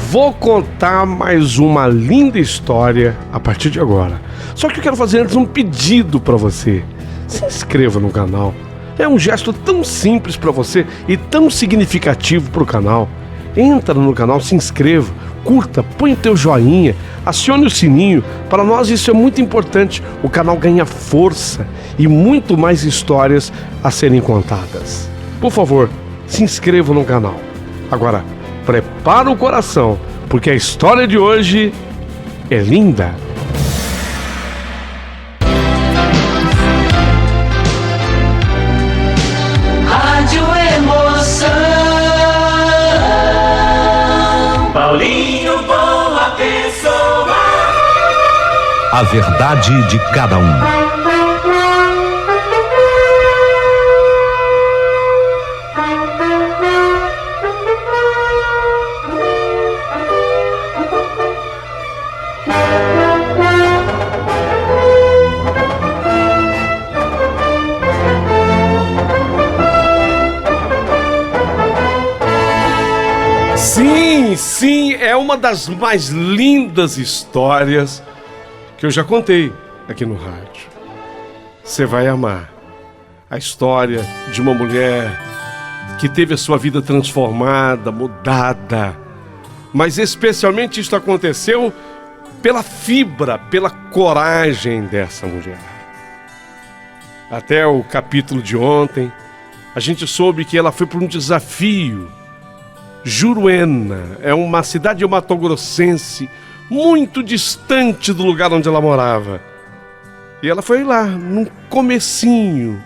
Vou contar mais uma linda história a partir de agora. Só que eu quero fazer antes um pedido para você. Se inscreva no canal. É um gesto tão simples para você e tão significativo para o canal. Entra no canal, se inscreva, curta, põe o teu joinha, acione o sininho. Para nós isso é muito importante. O canal ganha força e muito mais histórias a serem contadas. Por favor, se inscreva no canal. Agora, prepara o coração, porque a história de hoje é linda. Rádio Emoção. Paulinho Boa Pessoa. A verdade de cada um. Sim, é uma das mais lindas histórias que eu já contei aqui no rádio. Você vai amar a história de uma mulher que teve a sua vida transformada, mudada. Mas especialmente isso aconteceu pela fibra, pela coragem dessa mulher. Até o capítulo de ontem, a gente soube que ela foi por um desafio. Juruena é uma cidade matogrossense muito distante do lugar onde ela morava. E ela foi lá, no comecinho.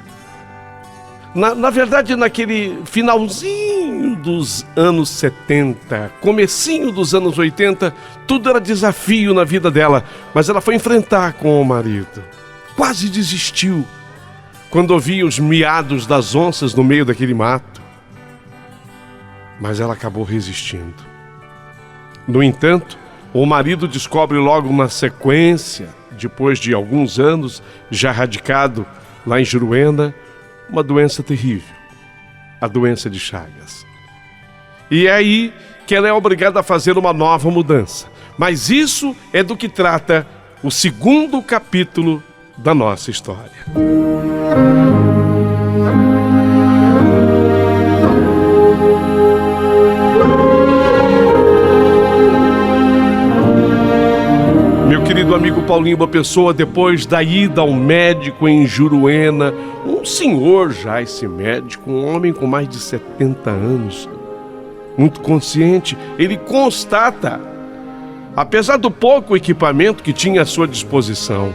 Na verdade, naquele finalzinho dos anos 70, comecinho dos anos 80, tudo era desafio na vida dela. Mas ela foi enfrentar com o marido. Quase desistiu quando ouvia os miados das onças no meio daquele mato. Mas ela acabou resistindo. No entanto, o marido descobre logo na sequência, depois de alguns anos, já radicado lá em Juruena, uma doença terrível, a doença de Chagas. E é aí que ela é obrigada a fazer uma nova mudança. Mas isso é do que trata o segundo capítulo da nossa história. Meu querido amigo Paulinho Boa Pessoa, depois da ida ao médico em Juruena, um senhor já, esse médico, um homem com mais de 70 anos, muito consciente, ele constata, apesar do pouco equipamento que tinha à sua disposição,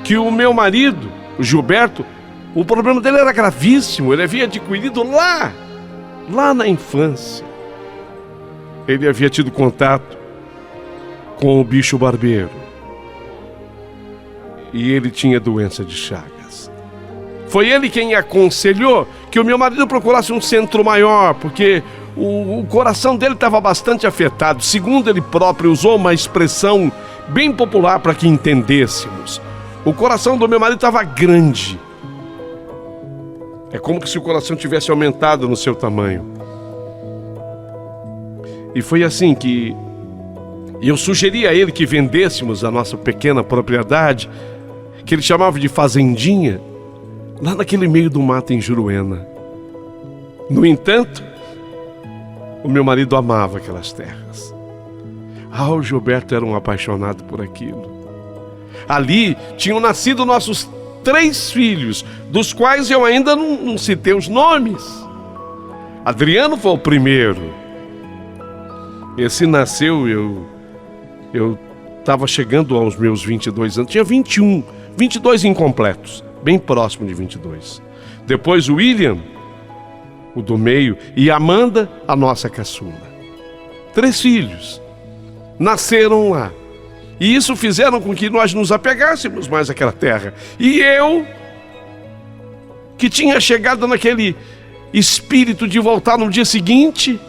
que o meu marido, o Gilberto, o problema dele era gravíssimo. Ele havia adquirido lá na infância. Ele havia tido contato com o bicho barbeiro. E ele tinha doença de Chagas. Foi ele quem aconselhou que o meu marido procurasse um centro maior, porque o coração dele estava bastante afetado. Segundo ele próprio, usou uma expressão bem popular para que entendêssemos. O coração do meu marido estava grande. É como se o coração tivesse aumentado no seu tamanho. E foi assim que eu sugeri a ele que vendêssemos a nossa pequena propriedade, que ele chamava de fazendinha, lá naquele meio do mato em Juruena. No entanto, o meu marido amava aquelas terras. O Gilberto era um apaixonado por aquilo. Ali tinham nascido nossos 3 filhos, dos quais eu ainda não citei os nomes. Adriano foi o primeiro. Esse nasceu, eu estava chegando aos meus 22 anos, tinha 21, 22 incompletos, bem próximo de 22. Depois o William, o do meio, e Amanda, a nossa caçula. 3 filhos nasceram lá. E isso fizeram com que nós nos apegássemos mais àquela terra. E eu, que tinha chegado naquele espírito de voltar no dia seguinte,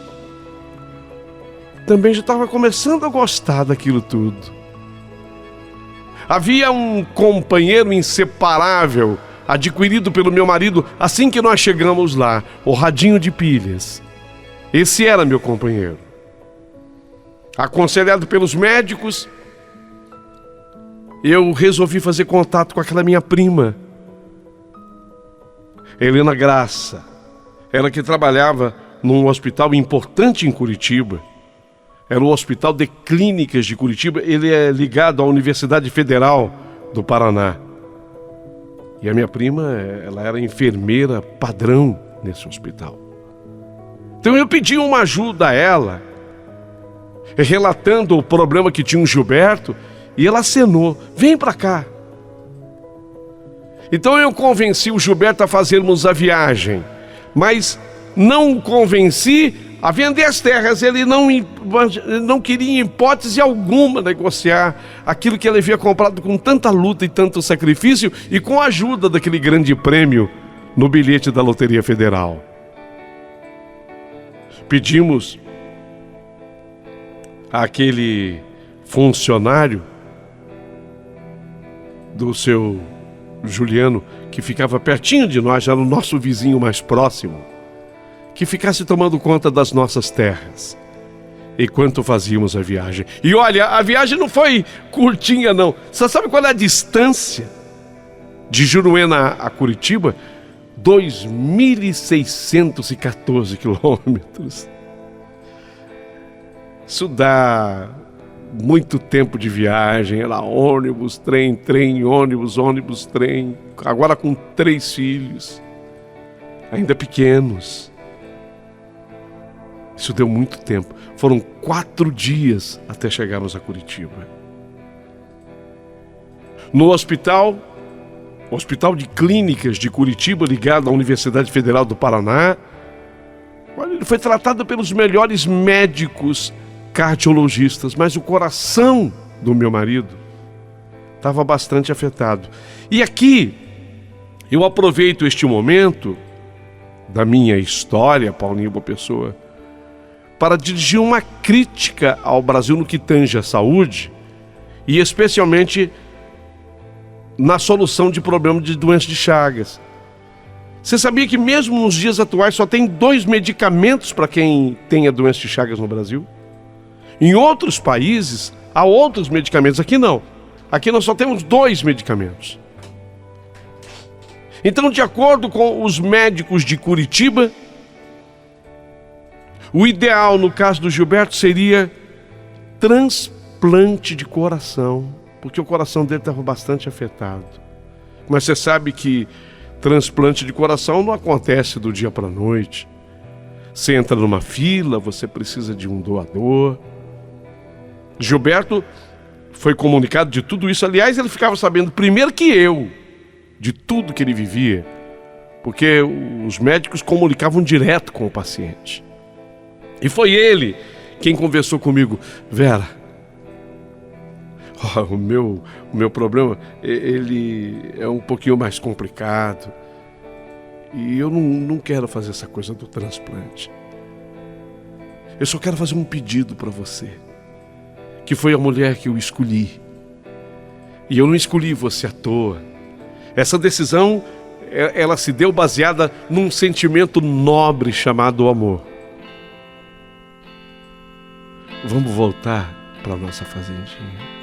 também já estava começando a gostar daquilo tudo. Havia um companheiro inseparável adquirido pelo meu marido assim que nós chegamos lá, o radinho de pilhas. Esse era meu companheiro. Aconselhado pelos médicos, eu resolvi fazer contato com aquela minha prima, Helena Graça. Ela que trabalhava num hospital importante em Curitiba. Era o Hospital de Clínicas de Curitiba. Ele é ligado à Universidade Federal do Paraná. E a minha prima, ela era enfermeira padrão nesse hospital. Então eu pedi uma ajuda a ela, relatando o problema que tinha o Gilberto, e ela acenou: vem para cá. Então eu convenci o Gilberto a fazermos a viagem, mas não o convenci a vender as terras. Ele não queria em hipótese alguma negociar aquilo que ele havia comprado com tanta luta e tanto sacrifício, e com a ajuda daquele grande prêmio no bilhete da Loteria Federal. Pedimos àquele funcionário do seu Juliano, que ficava pertinho de nós, era o nosso vizinho mais próximo, que ficasse tomando conta das nossas terras enquanto fazíamos a viagem. E olha, a viagem não foi curtinha não. Você sabe qual é a distância de Juruena a Curitiba? 2.614 quilômetros. Isso dá muito tempo de viagem. Era ônibus, trem, ônibus, trem. Agora com 3 filhos, ainda pequenos. Isso deu muito tempo. Foram 4 dias até chegarmos a Curitiba. No Hospital de Clínicas de Curitiba, ligado à Universidade Federal do Paraná, ele foi tratado pelos melhores médicos cardiologistas, mas o coração do meu marido estava bastante afetado. E aqui eu aproveito este momento da minha história, Paulinho Boa Pessoa, para dirigir uma crítica ao Brasil no que tange a saúde, e especialmente na solução de problemas de doença de Chagas. Você sabia que mesmo nos dias atuais só tem 2 medicamentos para quem tem a doença de Chagas no Brasil? Em outros países há outros medicamentos, aqui não. Aqui nós só temos 2 medicamentos. Então, de acordo com os médicos de Curitiba, o ideal no caso do Gilberto seria transplante de coração, porque o coração dele estava bastante afetado. Mas você sabe que transplante de coração não acontece do dia para a noite. Você entra numa fila, você precisa de um doador. Gilberto foi comunicado de tudo isso. Aliás, ele ficava sabendo primeiro que eu, de tudo que ele vivia, porque os médicos comunicavam direto com o paciente. E foi ele quem conversou comigo: Vera, o meu problema, ele é um pouquinho mais complicado, e eu não quero fazer essa coisa do transplante. Eu só quero fazer um pedido para você, que foi a mulher que eu escolhi, e eu não escolhi você à toa. Essa decisão, ela se deu baseada num sentimento nobre chamado amor. Vamos voltar para a nossa fazendinha.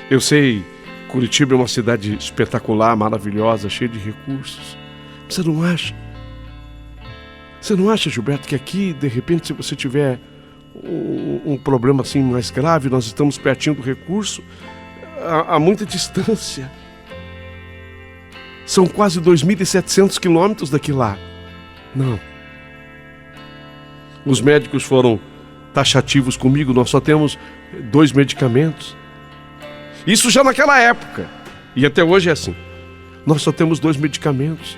Eu sei, Curitiba é uma cidade espetacular, maravilhosa, cheia de recursos. Você não acha? Você não acha, Gilberto, que aqui, de repente, se você tiver um problema assim mais grave, nós estamos pertinho do recurso, há muita distância. São quase 2.700 quilômetros daqui lá. Não. Os médicos foram taxativos comigo, nós só temos 2 medicamentos. Isso já naquela época, e até hoje é assim. Nós só temos 2 medicamentos.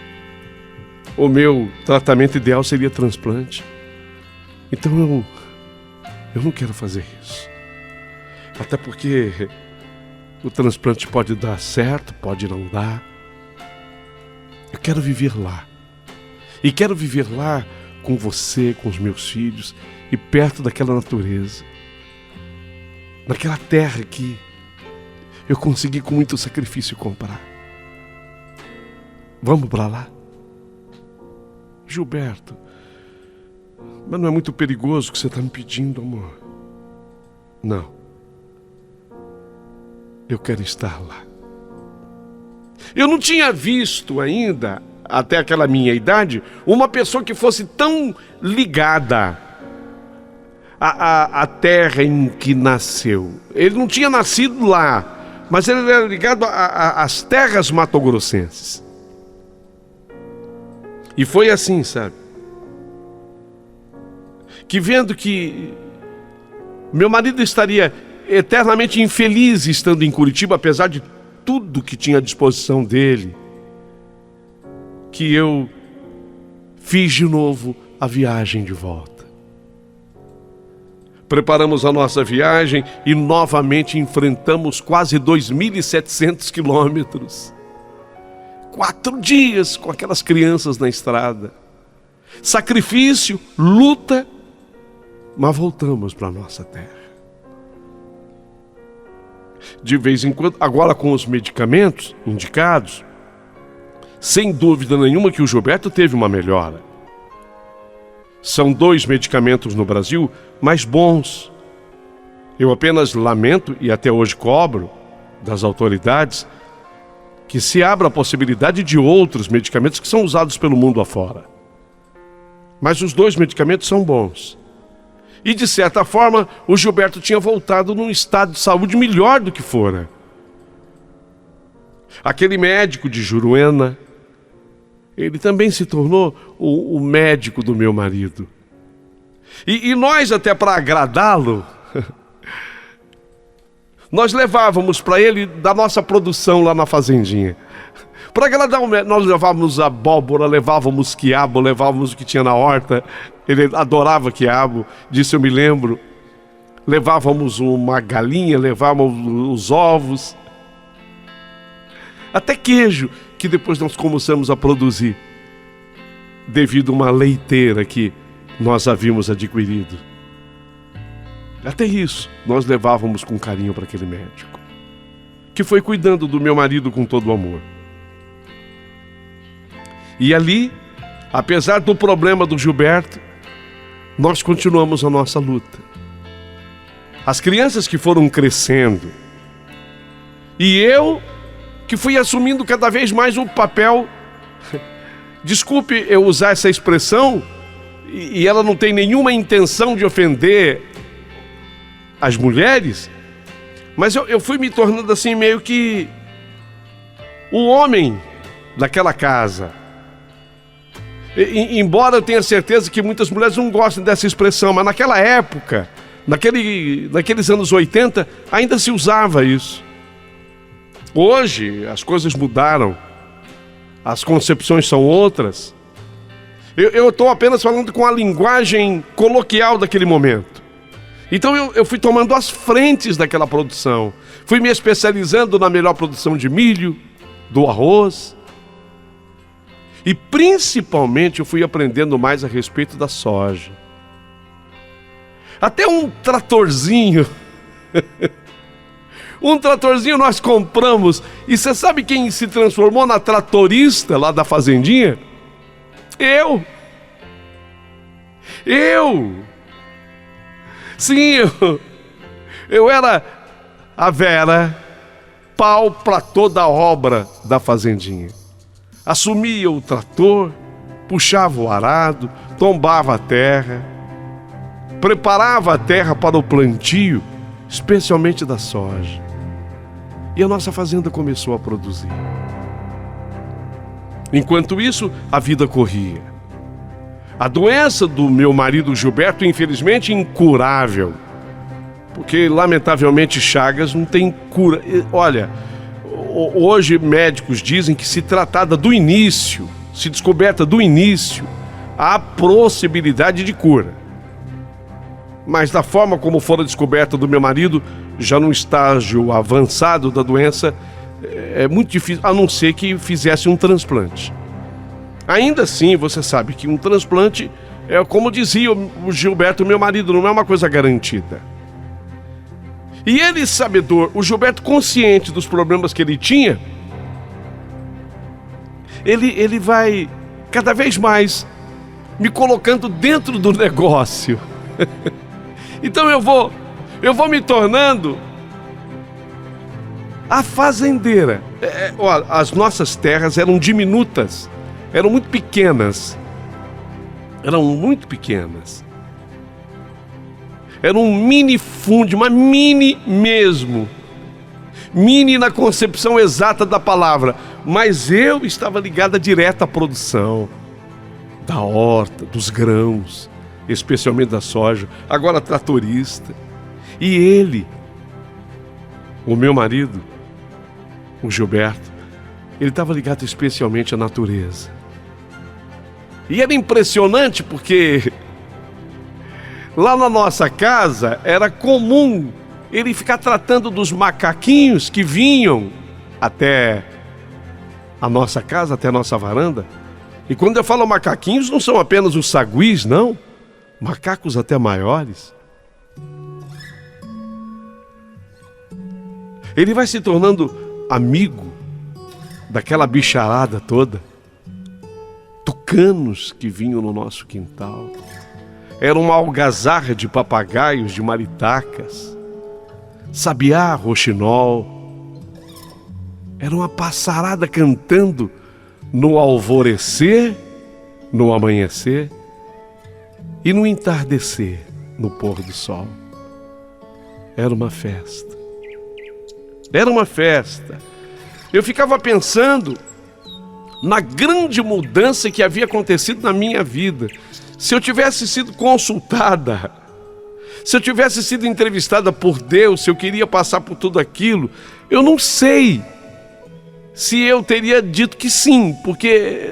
O meu tratamento ideal seria transplante. Então eu não quero fazer isso. Até porque o transplante pode dar certo, pode não dar. Eu quero viver lá. E quero viver lá com você, com os meus filhos, e perto daquela natureza. Naquela terra que eu consegui com muito sacrifício comprar. Vamos para lá? Gilberto, Mas não é muito perigoso o que você está me pedindo, amor? Não. Eu quero estar lá. Eu não tinha visto ainda, até aquela minha idade, uma pessoa que fosse tão ligada à terra em que nasceu. Ele não tinha nascido lá, mas ele era ligado às terras matogrossenses. E foi assim, sabe? Que vendo que meu marido estaria eternamente infeliz estando em Curitiba, apesar de tudo que tinha à disposição dele, que eu fiz de novo a viagem de volta. Preparamos a nossa viagem e novamente enfrentamos quase 2.700 quilômetros. 4 dias com aquelas crianças na estrada. Sacrifício, luta, mas voltamos para a nossa terra. De vez em quando, agora com os medicamentos indicados, sem dúvida nenhuma que o Gilberto teve uma melhora. São 2 medicamentos no Brasil, mas bons. Eu apenas lamento, e até hoje cobro, das autoridades, que se abra a possibilidade de outros medicamentos que são usados pelo mundo afora. Mas os 2 medicamentos são bons. E de certa forma, o Gilberto tinha voltado num estado de saúde melhor do que fora. Aquele médico de Juruena, ele também se tornou o médico do meu marido. E nós, até para agradá-lo, nós levávamos para ele da nossa produção lá na fazendinha. Para agradar o médico, nós levávamos abóbora, levávamos quiabo, levávamos o que tinha na horta. Ele adorava quiabo, disso eu me lembro. Levávamos uma galinha, levávamos os ovos. Até queijo, que depois nós começamos a produzir, devido a uma leiteira que nós havíamos adquirido. Até isso, nós levávamos com carinho para aquele médico, que foi cuidando do meu marido com todo o amor. E ali, apesar do problema do Gilberto, nós continuamos a nossa luta. As crianças que foram crescendo, e eu que fui assumindo cada vez mais o papel, desculpe eu usar essa expressão, e ela não tem nenhuma intenção de ofender as mulheres, mas eu fui me tornando assim meio que o homem daquela casa. Embora eu tenha certeza que muitas mulheres não gostem dessa expressão, mas naquela época, naqueles anos 80, ainda se usava isso. Hoje as coisas mudaram, as concepções são outras. Eu estou apenas falando com a linguagem coloquial daquele momento. Então eu fui tomando as frentes daquela produção, fui me especializando na melhor produção de milho, do arroz. E principalmente eu fui aprendendo mais a respeito da soja. Até um tratorzinho. Um tratorzinho nós compramos. E você sabe quem se transformou na tratorista lá da fazendinha? Eu. Sim, eu era a Vera, pau para toda a obra da fazendinha. Assumia o trator, puxava o arado, tombava a terra, preparava a terra para o plantio, especialmente da soja. E a nossa fazenda começou a produzir. Enquanto isso, a vida corria. A doença do meu marido Gilberto, infelizmente, incurável. Porque, lamentavelmente, Chagas não tem cura. Olha, hoje médicos dizem que se tratada do início, se descoberta do início, há possibilidade de cura. Mas da forma como fora descoberta do meu marido, já num estágio avançado da doença, é muito difícil, a não ser que fizesse um transplante. Ainda assim, você sabe que um transplante é como dizia o Gilberto, meu marido, não é uma coisa garantida. E ele, sabedor, o Gilberto consciente dos problemas que ele tinha, ele vai cada vez mais me colocando dentro do negócio. Então eu vou me tornando a fazendeira. Olha, as nossas terras eram diminutas, eram muito pequenas. Era um mini fundio, uma mini mesmo. Mini na concepção exata da palavra. Mas eu estava ligada direta à produção da horta, dos grãos, especialmente da soja. Agora tratorista. E ele, o meu marido, o Gilberto, ele estava ligado especialmente à natureza. E era impressionante porque lá na nossa casa era comum ele ficar tratando dos macaquinhos que vinham até a nossa casa, até a nossa varanda. E quando eu falo macaquinhos, não são apenas os saguis, não. Macacos até maiores. Ele vai se tornando amigo daquela bicharada toda. Tucanos que vinham no nosso quintal. Era uma algazarra de papagaios, de maritacas. Sabiá, roxinol. Era uma passarada cantando no alvorecer, no amanhecer e no entardecer, no pôr do sol. Era uma festa. Era uma festa. Eu ficava pensando na grande mudança que havia acontecido na minha vida. Se eu tivesse sido consultada, se eu tivesse sido entrevistada por Deus, se eu queria passar por tudo aquilo, eu não sei se eu teria dito que sim, porque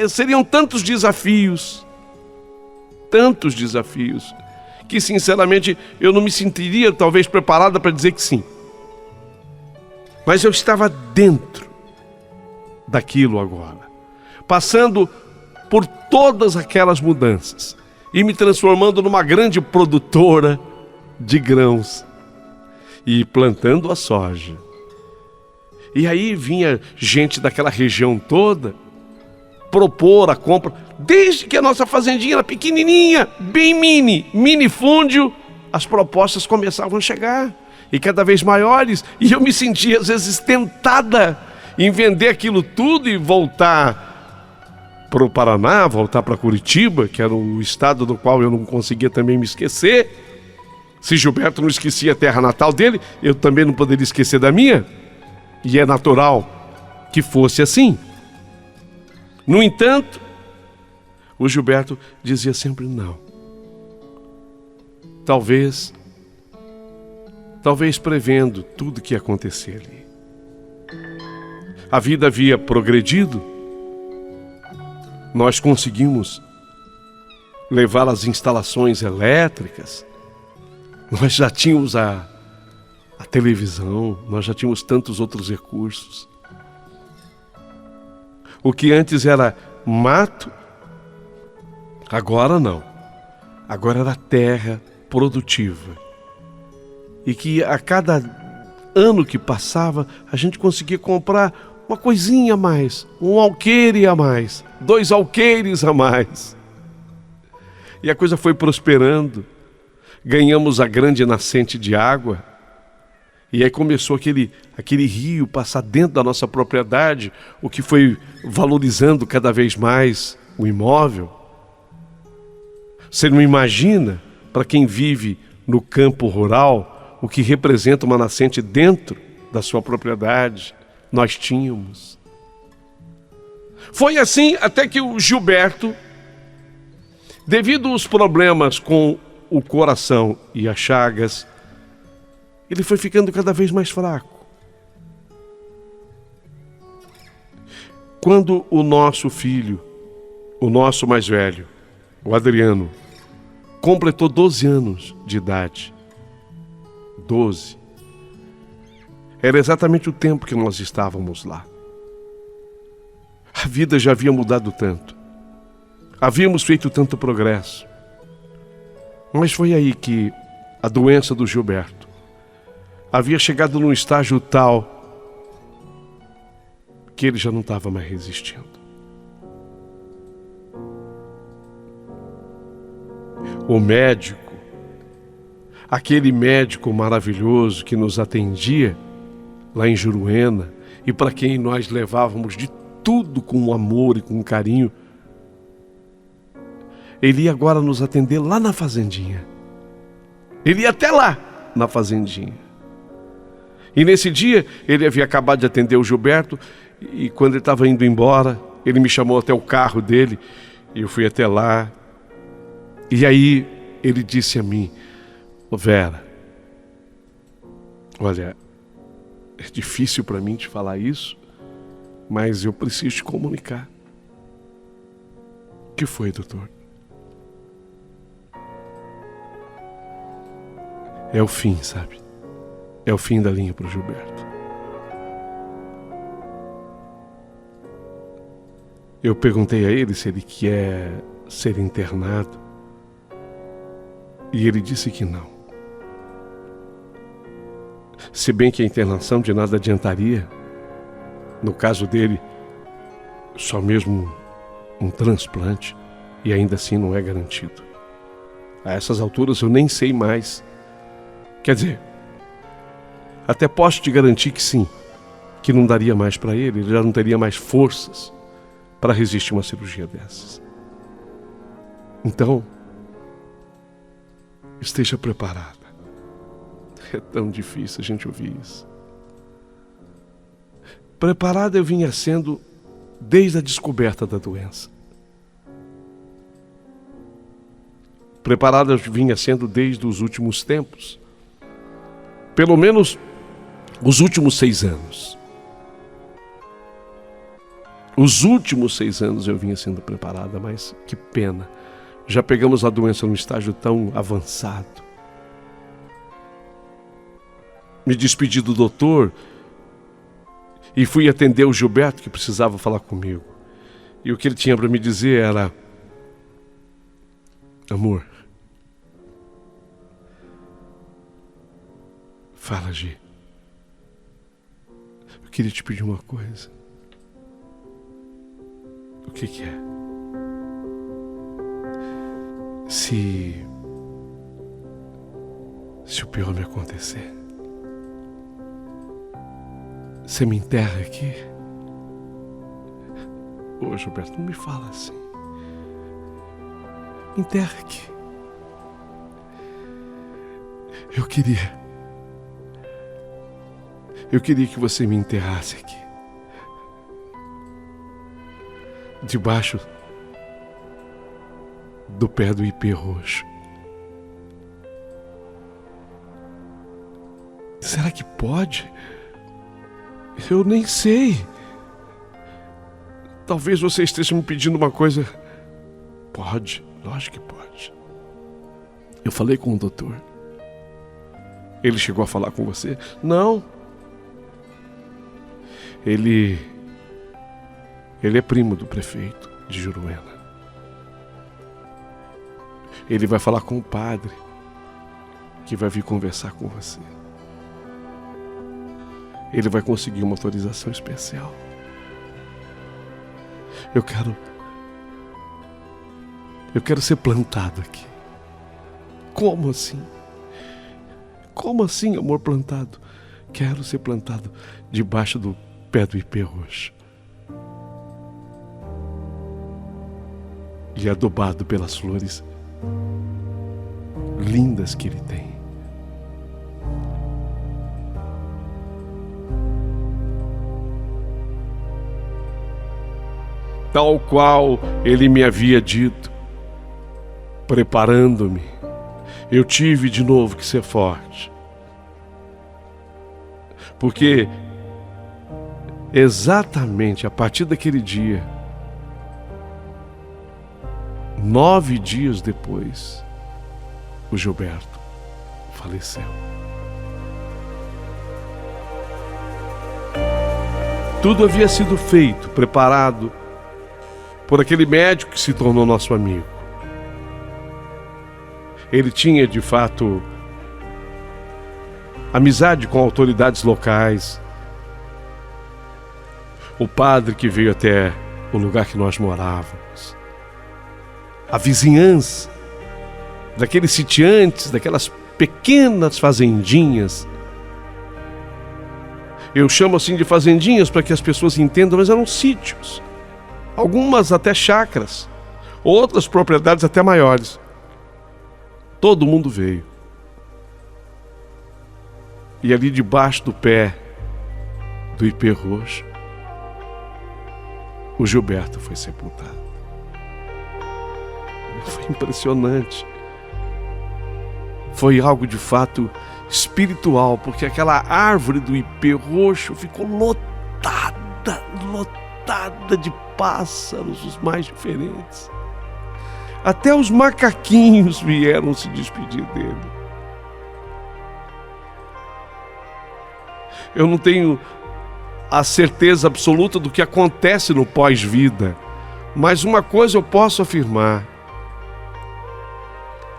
seriam tantos desafios, que sinceramente eu não me sentiria talvez preparada para dizer que sim. Mas eu estava dentro daquilo agora, passando por todas aquelas mudanças e me transformando numa grande produtora de grãos e plantando a soja. E aí vinha gente daquela região toda propor a compra, desde que a nossa fazendinha era pequenininha, bem mini fundio, as propostas começavam a chegar e cada vez maiores, e eu me sentia às vezes tentada em vender aquilo tudo e voltar para o Paraná, voltar para Curitiba, que era o estado do qual eu não conseguia também me esquecer. Se Gilberto não esquecia a terra natal dele, eu também não poderia esquecer da minha. E é natural que fosse assim. No entanto, o Gilberto dizia sempre não. Talvez prevendo tudo que ia acontecer ali. A vida havia progredido. Nós conseguimos levar as instalações elétricas. Nós já tínhamos a televisão, nós já tínhamos tantos outros recursos. O que antes era mato, agora não. Agora era terra produtiva. E que a cada ano que passava, a gente conseguia comprar uma coisinha a mais, um alqueire a mais, 2 alqueires a mais. E a coisa foi prosperando. Ganhamos a grande nascente de água. E aí começou aquele rio passar dentro da nossa propriedade, o que foi valorizando cada vez mais o imóvel. Você não imagina, para quem vive no campo rural, o que representa uma nascente dentro da sua propriedade. Nós tínhamos. Foi assim até que o Gilberto, devido aos problemas com o coração e as chagas, ele foi ficando cada vez mais fraco. Quando o nosso filho, o nosso mais velho, o Adriano, completou 12 anos de idade, 12, era exatamente o tempo que nós estávamos lá. A vida já havia mudado tanto, havíamos feito tanto progresso, mas foi aí que a doença do Gilberto havia chegado num estágio tal que ele já não estava mais resistindo. o médico, aquele médico maravilhoso que nos atendia lá em Juruena e para quem nós levávamos de tudo com amor e com carinho, ele ia agora nos atender lá na fazendinha. Ele ia até lá na fazendinha. E nesse dia ele havia acabado de atender o Gilberto e quando ele estava indo embora, ele me chamou até o carro dele e eu fui até lá. E aí ele disse a mim: "Ô Vera, olha, é difícil para mim te falar isso, mas eu preciso te comunicar." "O que foi, doutor?" "É o fim, sabe? É o fim da linha para o Gilberto." Eu perguntei a ele se ele quer ser internado e ele disse que não. Se bem que a internação de nada adiantaria, no caso dele, só mesmo um transplante, e ainda assim não é garantido. A essas alturas eu nem sei mais. Quer dizer, até posso te garantir que sim, que não daria mais para ele já não teria mais forças para resistir uma cirurgia dessas. Então, esteja preparada. É tão difícil a gente ouvir isso. Preparada eu vinha sendo desde a descoberta da doença. Preparada eu vinha sendo desde os últimos tempos. Pelo menos os últimos 6 anos. Os últimos 6 anos eu vinha sendo preparada, mas que pena. Já pegamos a doença num estágio tão avançado. Me despedi do doutor e fui atender o Gilberto, que precisava falar comigo. E o que ele tinha para me dizer era: "Amor, fala, Gi. Eu queria te pedir uma coisa." "O que é?" Se o pior me acontecer, você me enterra aqui?" "Ô, Gilberto, não me fala assim. Me enterra aqui. Eu queria que você me enterrasse aqui, debaixo do pé do ipê roxo." "Será que pode? Eu nem sei. Talvez você esteja me pedindo uma coisa." "Pode, lógico que pode. Eu falei com o doutor." "Ele chegou a falar com você?" "Não. Ele é primo do prefeito de Juruena. Ele vai falar com o padre, que vai vir conversar com você. Ele vai conseguir uma autorização especial. Eu quero ser plantado aqui." "Como assim? Como assim, amor, plantado?" "Quero ser plantado debaixo do pé do ipê roxo e adubado pelas flores lindas que ele tem." Tal qual ele me havia dito, preparando-me, eu tive de novo que ser forte. Porque exatamente a partir daquele dia, 9 dias depois, o Gilberto faleceu. Tudo havia sido feito, preparado por aquele médico que se tornou nosso amigo. Ele tinha, de fato, amizade com autoridades locais. O padre que veio até o lugar que nós morávamos. A vizinhança daqueles sitiantes, daquelas pequenas fazendinhas. Eu chamo assim de fazendinhas para que as pessoas entendam, mas eram sítios. Algumas até chácaras, outras propriedades até maiores. Todo mundo veio. E ali debaixo do pé do ipê roxo, o Gilberto foi sepultado. Foi impressionante. Foi algo de fato espiritual, porque aquela árvore do ipê roxo ficou lotada de pássaros os mais diferentes. Até os macaquinhos vieram se despedir dele. Eu não tenho a certeza absoluta do que acontece no pós-vida, mas uma coisa eu posso afirmar: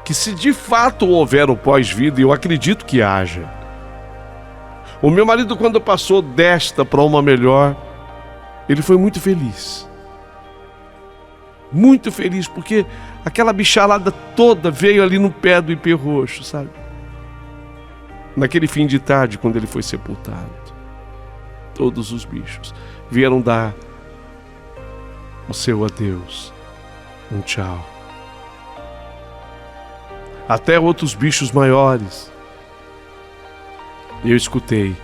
que se de fato houver o pós-vida, e eu acredito que haja, o meu marido, quando passou desta para uma melhor, ele foi muito feliz. Muito feliz, porque aquela bicharada toda veio ali no pé do ipê roxo, sabe? Naquele fim de tarde, quando ele foi sepultado, todos os bichos vieram dar o seu adeus, um tchau. Até outros bichos maiores. Eu escutei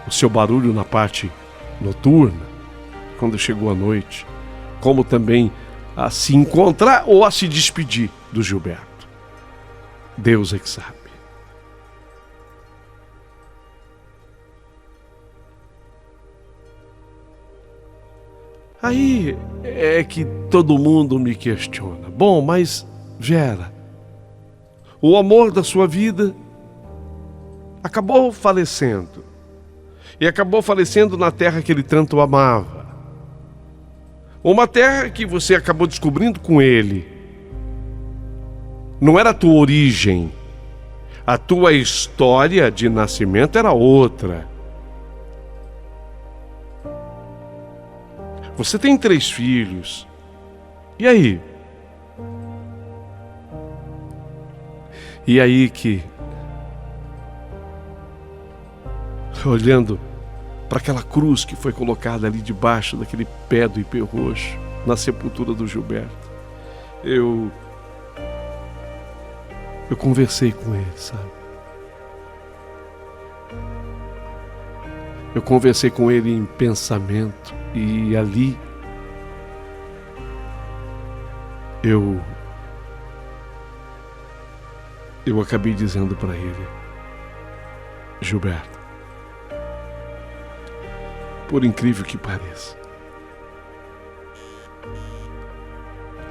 o seu barulho na parte noturna, quando chegou a noite, como também a se encontrar ou a se despedir do Gilberto. Deus é que sabe. Aí é que todo mundo me questiona: bom, mas Vera, o amor da sua vida acabou falecendo. E acabou falecendo na terra que ele tanto amava. Uma terra que você acabou descobrindo com ele. Não era a tua origem. A tua história de nascimento era outra. Você tem 3 filhos. E aí? E aí que, olhando para aquela cruz que foi colocada ali debaixo daquele pé do ipê roxo, na sepultura do Gilberto, eu conversei com ele, sabe? Eu conversei com ele em pensamento, e ali eu acabei dizendo para ele: Gilberto, por incrível que pareça,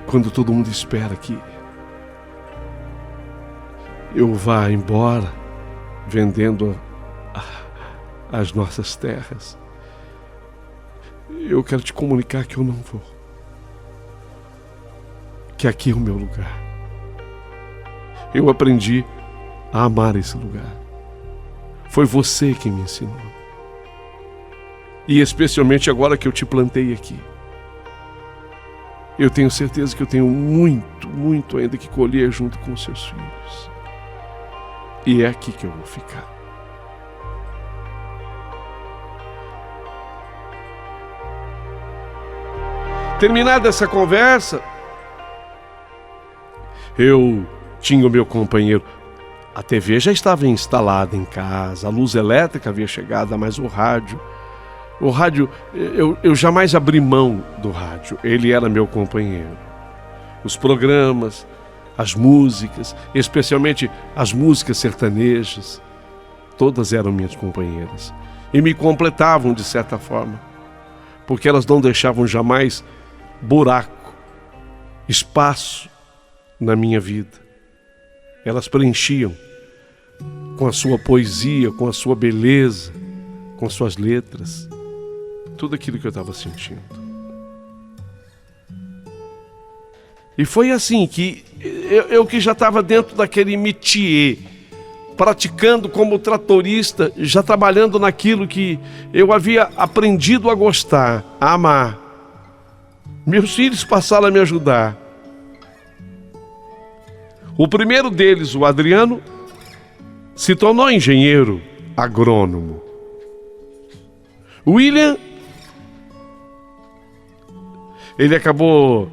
quando todo mundo espera que eu vá embora vendendo as nossas terras, eu quero te comunicar que eu não vou, que aqui é o meu lugar. Eu aprendi a amar esse lugar. Foi você quem me ensinou. E especialmente agora que eu te plantei aqui, eu tenho certeza que eu tenho muito ainda que colher junto com os seus filhos. E é aqui que eu vou ficar. Terminada essa conversa, eu tinha o meu companheiro. A TV já estava instalada em casa, a luz elétrica havia chegado, mas o rádio, eu jamais abri mão do rádio. Ele era meu companheiro. Os programas, as músicas, especialmente as músicas sertanejas, todas eram minhas companheiras e me completavam de certa forma, porque elas não deixavam jamais buraco, espaço na minha vida. Elas preenchiam com a sua poesia, com a sua beleza, com as suas letras, tudo aquilo que eu estava sentindo. E foi assim que eu que já estava dentro daquele métier, praticando como tratorista, já trabalhando naquilo que eu havia aprendido a gostar, a amar. Meus filhos passaram a me ajudar. O primeiro deles, o Adriano, se tornou engenheiro agrônomo. O William, ele acabou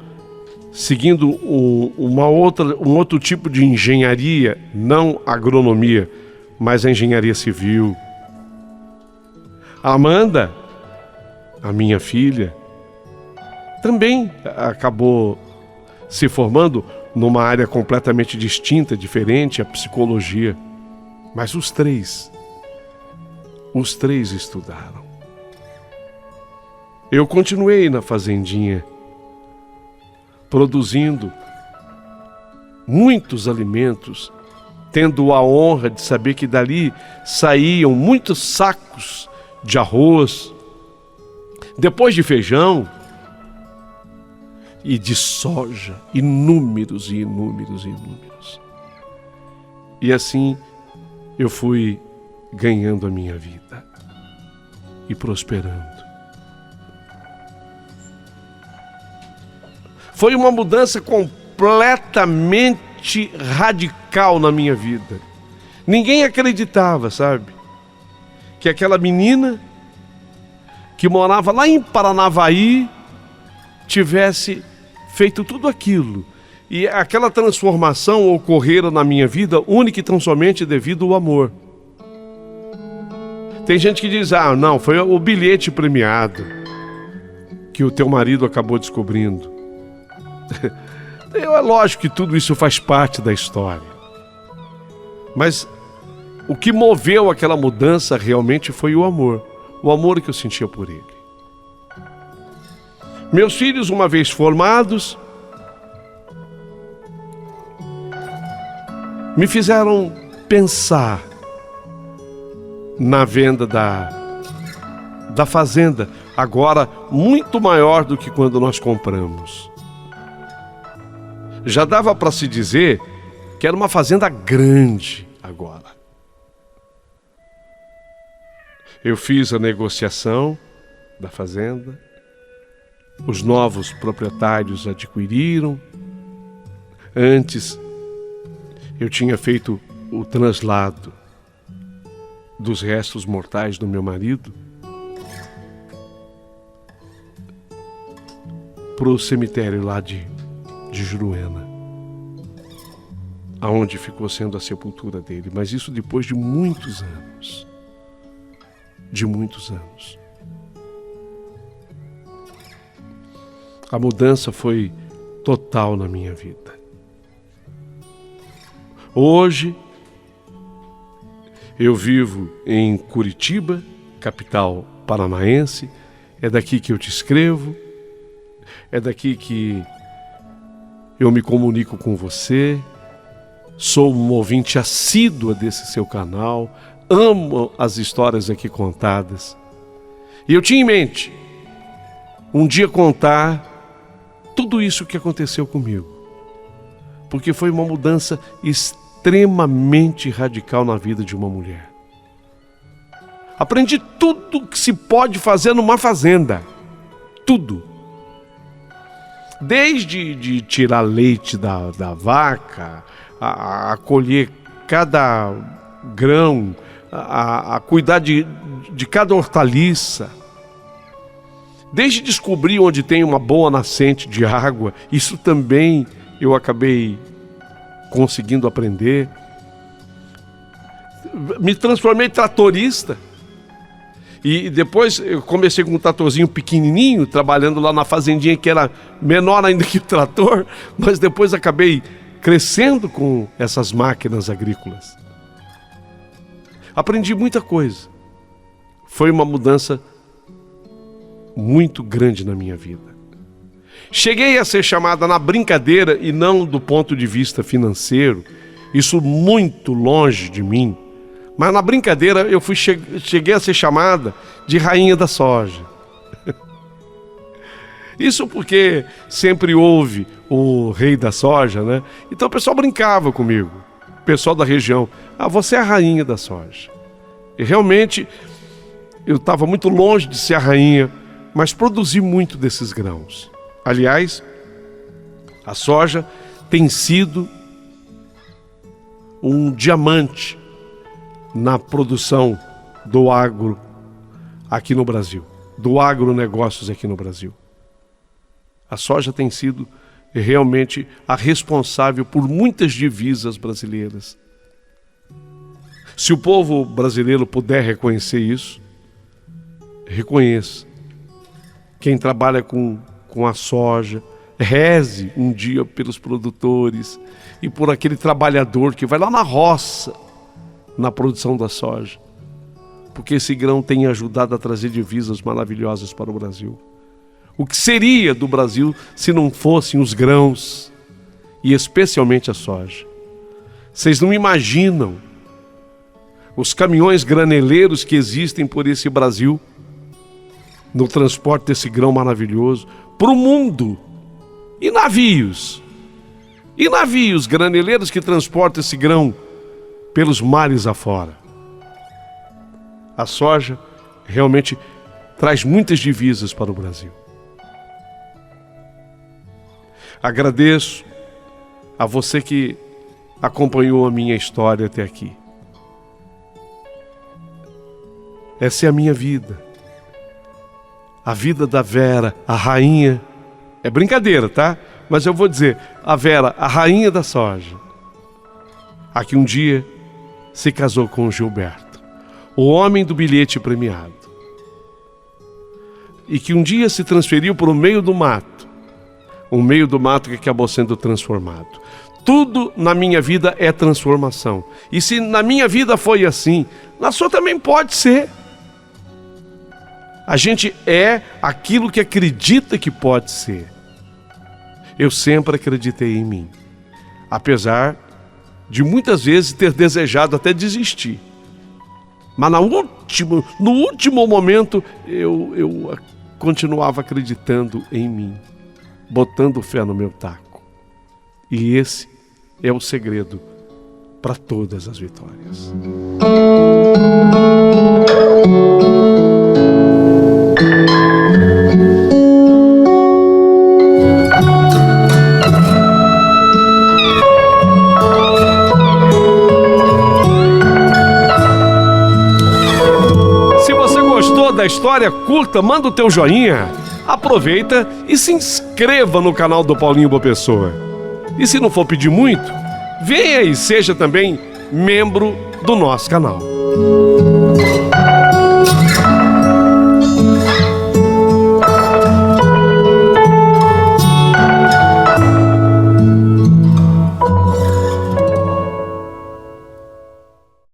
seguindo um outro tipo de engenharia, não agronomia, mas a engenharia civil. A Amanda, a minha filha, também acabou se formando numa área completamente distinta, diferente, a psicologia. Mas os três estudaram. Eu continuei na fazendinha, produzindo muitos alimentos, tendo a honra de saber que dali saíam muitos sacos de arroz, depois de feijão e de soja, inúmeros. E assim eu fui ganhando a minha vida e prosperando. Foi uma mudança completamente radical na minha vida. Ninguém acreditava, sabe? Que aquela menina que morava lá em Paranavaí tivesse feito tudo aquilo. E aquela transformação ocorrera na minha vida única e tão somente devido ao amor. Tem gente que diz, não, foi o bilhete premiado que o teu marido acabou descobrindo. É lógico que tudo isso faz parte da história. Mas o que moveu aquela mudança realmente foi o amor. O amor que eu sentia por ele. Meus filhos, uma vez formados, me fizeram pensar na venda da fazenda, agora muito maior do que quando nós compramos. Já dava para se dizer que era uma fazenda grande agora. Eu fiz a negociação da fazenda, os novos proprietários adquiriram. Antes, eu tinha feito o translado dos restos mortais do meu marido para o cemitério lá de Juruena, aonde ficou sendo a sepultura dele, mas isso depois de muitos anos. A mudança foi total na minha vida. Hoje, eu vivo em Curitiba, capital paranaense. É daqui que eu te escrevo, é daqui que eu me comunico com você. Sou um ouvinte assíduo desse seu canal, amo as histórias aqui contadas. E eu tinha em mente um dia contar tudo isso que aconteceu comigo, porque foi uma mudança extremamente radical na vida de uma mulher. Aprendi tudo que se pode fazer numa fazenda, tudo. Desde de tirar leite da vaca, a colher cada grão, a cuidar de cada hortaliça. Desde descobrir onde tem uma boa nascente de água, isso também eu acabei conseguindo aprender. Me transformei em tratorista. E depois eu comecei com um tratorzinho pequenininho, trabalhando lá na fazendinha que era menor ainda que o trator, mas depois acabei crescendo com essas máquinas agrícolas. Aprendi muita coisa. Foi uma mudança muito grande na minha vida. Cheguei a ser chamada na brincadeira e não do ponto de vista financeiro, isso muito longe de mim, mas na brincadeira eu cheguei a ser chamada de rainha da soja. Isso porque sempre houve o rei da soja, né? Então o pessoal brincava comigo, o pessoal da região. Você é a rainha da soja. E realmente eu estava muito longe de ser a rainha, mas produzi muito desses grãos. Aliás, a soja tem sido um diamante na produção do agro aqui no Brasil, do agronegócios aqui no Brasil. A soja tem sido realmente a responsável por muitas divisas brasileiras. Se o povo brasileiro puder reconhecer isso, reconheça. Quem trabalha com a soja, reze um dia pelos produtores e por aquele trabalhador que vai lá na roça, na produção da soja, porque esse grão tem ajudado a trazer divisas maravilhosas para o Brasil. O que seria do Brasil se não fossem os grãos e especialmente a soja? Vocês não imaginam os caminhões graneleiros que existem por esse Brasil no transporte desse grão maravilhoso para o mundo. E navios graneleiros que transportam esse grão pelos mares afora. A soja realmente traz muitas divisas para o Brasil. Agradeço a você que acompanhou a minha história até aqui. Essa é a minha vida. A vida da Vera, a rainha. É brincadeira, tá? Mas eu vou dizer, a Vera, a rainha da soja. A que um dia se casou com o Gilberto, o homem do bilhete premiado. E que um dia se transferiu para o meio do mato. Um meio do mato que acabou sendo transformado. Tudo na minha vida é transformação. E se na minha vida foi assim, na sua também pode ser. A gente é aquilo que acredita que pode ser. Eu sempre acreditei em mim, apesar de muitas vezes ter desejado até desistir. Mas no último momento eu continuava acreditando em mim, botando fé no meu taco. E esse é o segredo para todas as vitórias. Da história, curta, manda o teu joinha, aproveita e se inscreva no canal do Paulinho Boa Pessoa. E se não for pedir muito, venha e seja também membro do nosso canal.